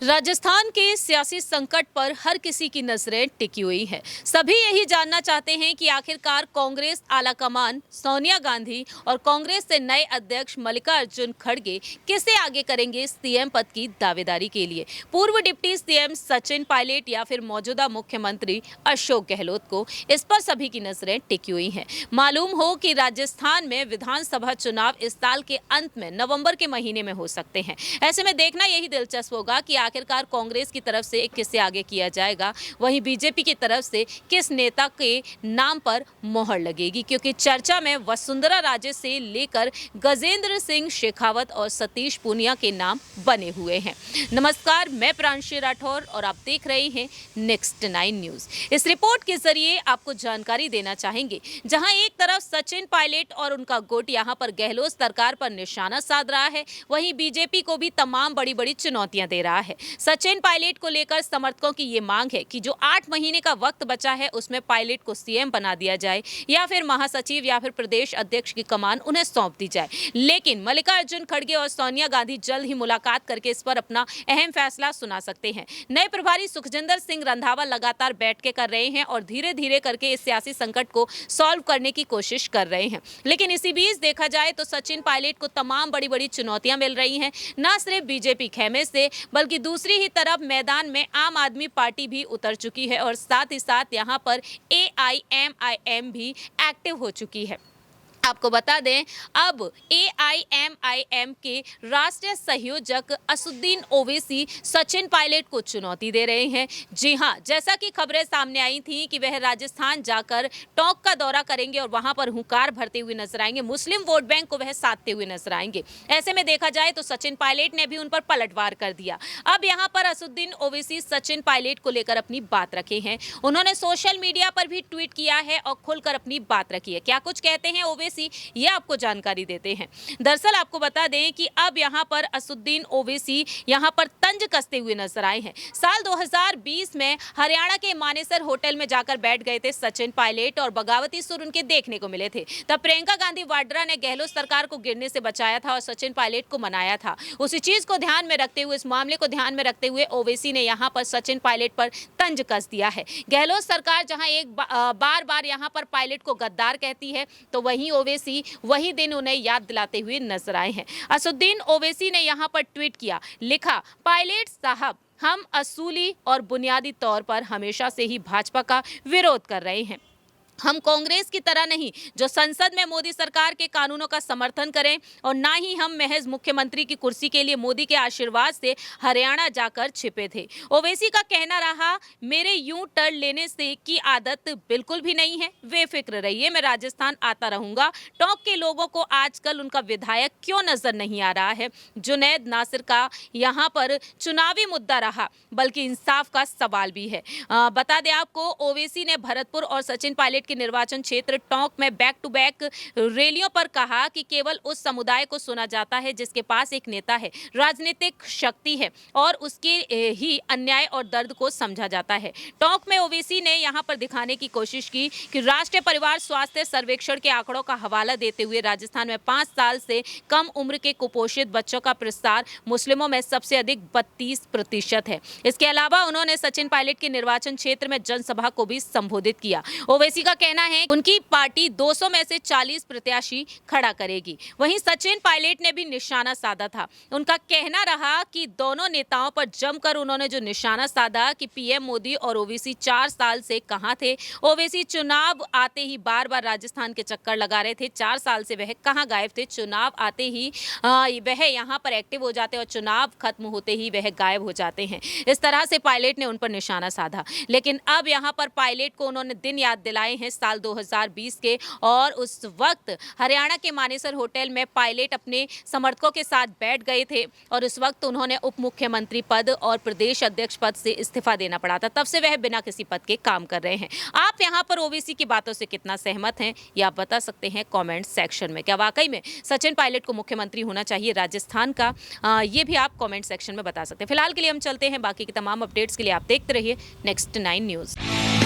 राजस्थान के सियासी संकट पर हर किसी की नजरें टिकी हुई हैं। सभी यही जानना चाहते हैं कि आखिरकार कांग्रेस आलाकमान सोनिया गांधी और कांग्रेस से नए अध्यक्ष मल्लिकार्जुन खड़गे किसे आगे करेंगे सीएम पद की दावेदारी के लिए। पूर्व डिप्टी सीएम सचिन पायलट या फिर मौजूदा मुख्यमंत्री अशोक गहलोत को, इस पर सभी की नजरें टिकी हुई हैं। मालूम हो कि राजस्थान में विधानसभा चुनाव इस साल के अंत में नवंबर के महीने में हो सकते हैं। ऐसे में देखना यही दिलचस्प होगा कि आखिरकार कांग्रेस की तरफ से किसे आगे किया जाएगा, वहीं बीजेपी की तरफ से किस नेता के नाम पर मोहर लगेगी, क्योंकि चर्चा में वसुंधरा राजे से लेकर गजेंद्र सिंह शेखावत और सतीश पूनिया के नाम बने हुए हैं। नमस्कार, मैं प्रांशी राठौर और आप देख रहे हैं नेक्स्ट 9 न्यूज। इस रिपोर्ट के जरिए आपको जानकारी देना चाहेंगे, जहां एक तरफ सचिन पायलट और उनका गुट यहां पर गहलोत सरकार पर निशाना साध रहा है, वहीं बीजेपी को भी तमाम बड़ी बड़ी चुनौतियां दे रहा है। सचिन पायलट को लेकर समर्थकों की ये मांग है कि जो 8 महीने का वक्त बचा है उसमें पायलट को सीएम बना दिया जाए या फिर महासचिव या फिर प्रदेश अध्यक्ष की कमान उन्हें सौंप दी जाए। लेकिन मल्लिकार्जुन खड़गे और सोनिया गांधी जल्द ही मुलाकात करके इस पर अपना अहम फैसला सुना सकते हैं। नए प्रभारी सुखजिंदर सिंह रंधावा लगातार बैठकें कर रहे हैं और धीरे धीरे करके इस सियासी संकट को सॉल्व करने की कोशिश कर रहे हैं। लेकिन इसी बीच देखा जाए तो सचिन पायलट को तमाम बड़ी बड़ी चुनौतियां मिल रही हैं, न सिर्फ बीजेपी खेमे से बल्कि दूसरी ही तरफ मैदान में आम आदमी पार्टी भी उतर चुकी है और साथ ही साथ यहां पर AIMIM भी एक्टिव हो चुकी है। आपको बता दें, अब AIMIM के राष्ट्रीय संयोजक असुद्दीन ओवैसी सचिन पायलट को चुनौती दे रहे हैं। जी हां, जैसा कि खबरें सामने आई थी कि वह राजस्थान जाकर टोंक का दौरा करेंगे और वहां पर हुंकार भरते हुए नजर आएंगे, मुस्लिम वोट बैंक को वह साधते हुए नजर आएंगे। ऐसे में देखा जाए तो सचिन पायलट ने भी उन पर पलटवार कर दिया। अब यहां पर असुद्दीन ओवैसी सचिन पायलट को लेकर अपनी बात रखे हैं। उन्होंने सोशल मीडिया पर भी ट्वीट किया है और खुलकर अपनी बात रखी है। क्या कुछ कहते हैं ओवैसी, ये आपको जानकारी देते हैं। दरअसल आपको बता दें कि अब यहां पर असुद्दीन ओवैसी यहां पर तंज कसते हुए नजर आए हैं। साल 2020 में हरियाणा के मानेसर होटल में जाकर बैठ गए थे सचिन पायलट और बगावती सुर उनके देखने को मिले थे। तब प्रियंका गांधी वाड्रा ने गहलोत सरकार को गिरने से बचाया था और सचिन पायलट को मनाया था। उसी चीज को ध्यान में रखते हुए, इस मामले को ध्यान में रखते हुए ओवैसी ने यहां पर सचिन पायलट पर तंज कस दिया है। गहलोत सरकार जहां एक बार बार यहां पर पायलट को गद्दार कहती है, तो वहीं ओवैसी वही दिन उन्हें याद दिलाते हुए नजर आए हैं। असुद्दीन ओवैसी ने यहां पर ट्वीट किया, लिखा, पायलट साहब, हम असूली और बुनियादी तौर पर हमेशा से ही भाजपा का विरोध कर रहे हैं। हम कांग्रेस की तरह नहीं जो संसद में मोदी सरकार के कानूनों का समर्थन करें, और ना ही हम महज मुख्यमंत्री की कुर्सी के लिए मोदी के आशीर्वाद से हरियाणा जाकर छिपे थे। ओवैसी का कहना रहा, मेरे यूं टर्न लेने से की आदत बिल्कुल भी नहीं है, बेफिक्र रहिए, मैं राजस्थान आता रहूंगा। टोंक के लोगों को आजकल उनका विधायक क्यों नजर नहीं आ रहा है? जुनैद नासिर का यहाँ पर चुनावी मुद्दा रहा, बल्कि इंसाफ का सवाल भी है। बता दें आपको, ओवैसी ने भरतपुर और सचिन पायलट के निर्वाचन क्षेत्र टोंक में बैक टू बैक रैलियों पर कहा कि केवल उस समुदाय को सुना जाता है जिसके पास एक नेता है, राजनीतिक शक्ति है और उसके ही अन्याय और दर्द को समझा जाता है। टोंक में ओवैसी ने यहां पर दिखाने की कोशिश की कि राष्ट्रीय परिवार स्वास्थ्य सर्वेक्षण के आंकड़ों का हवाला देते हुए राजस्थान में 5 साल से कम उम्र के कुपोषित बच्चों का प्रसार मुस्लिमों में सबसे अधिक 32% है। इसके अलावा उन्होंने सचिन पायलट के निर्वाचन क्षेत्र में जनसभा को भी संबोधित किया। ओवैसी का कहना है उनकी पार्टी 200 में से 40 प्रत्याशी खड़ा करेगी। वहीं सचिन पायलट ने भी निशाना साधा था। उनका कहना रहा कि दोनों नेताओं पर जमकर उन्होंने जो निशाना साधा कि पीएम मोदी और ओवैसी 4 साल से कहां थे। ओवैसी चुनाव आते ही बार बार राजस्थान के चक्कर लगा रहे थे। 4 साल से वह कहां गायब थे? चुनाव आते ही वह यहां पर एक्टिव हो जाते और चुनाव खत्म होते ही वह गायब हो जाते हैं। इस तरह से पायलट ने उन पर निशाना साधा। लेकिन अब यहां पर पायलट को उन्होंने दिन याद दिलाए हैं साल 2020 के, और उस वक्त हरियाणा के मानेसर होटल में पायलट अपने समर्थकों के साथ बैठ गए थे और उस वक्त उन्होंने उप मुख्यमंत्री पद और प्रदेश अध्यक्ष पद से इस्तीफा देना पड़ा था। तब से वह बिना किसी पद के काम कर रहे हैं। आप यहां पर ओवैसी की बातों से कितना सहमत हैं, ये आप बता सकते हैं कमेंट सेक्शन में। क्या वाकई में सचिन पायलट को मुख्यमंत्री होना चाहिए राजस्थान का? ये भी आप कमेंट सेक्शन में बता सकते हैं। फिलहाल के लिए हम चलते हैं, बाकी की तमाम अपडेट्स के लिए आप देखते रहिए नेक्स्ट 9 न्यूज।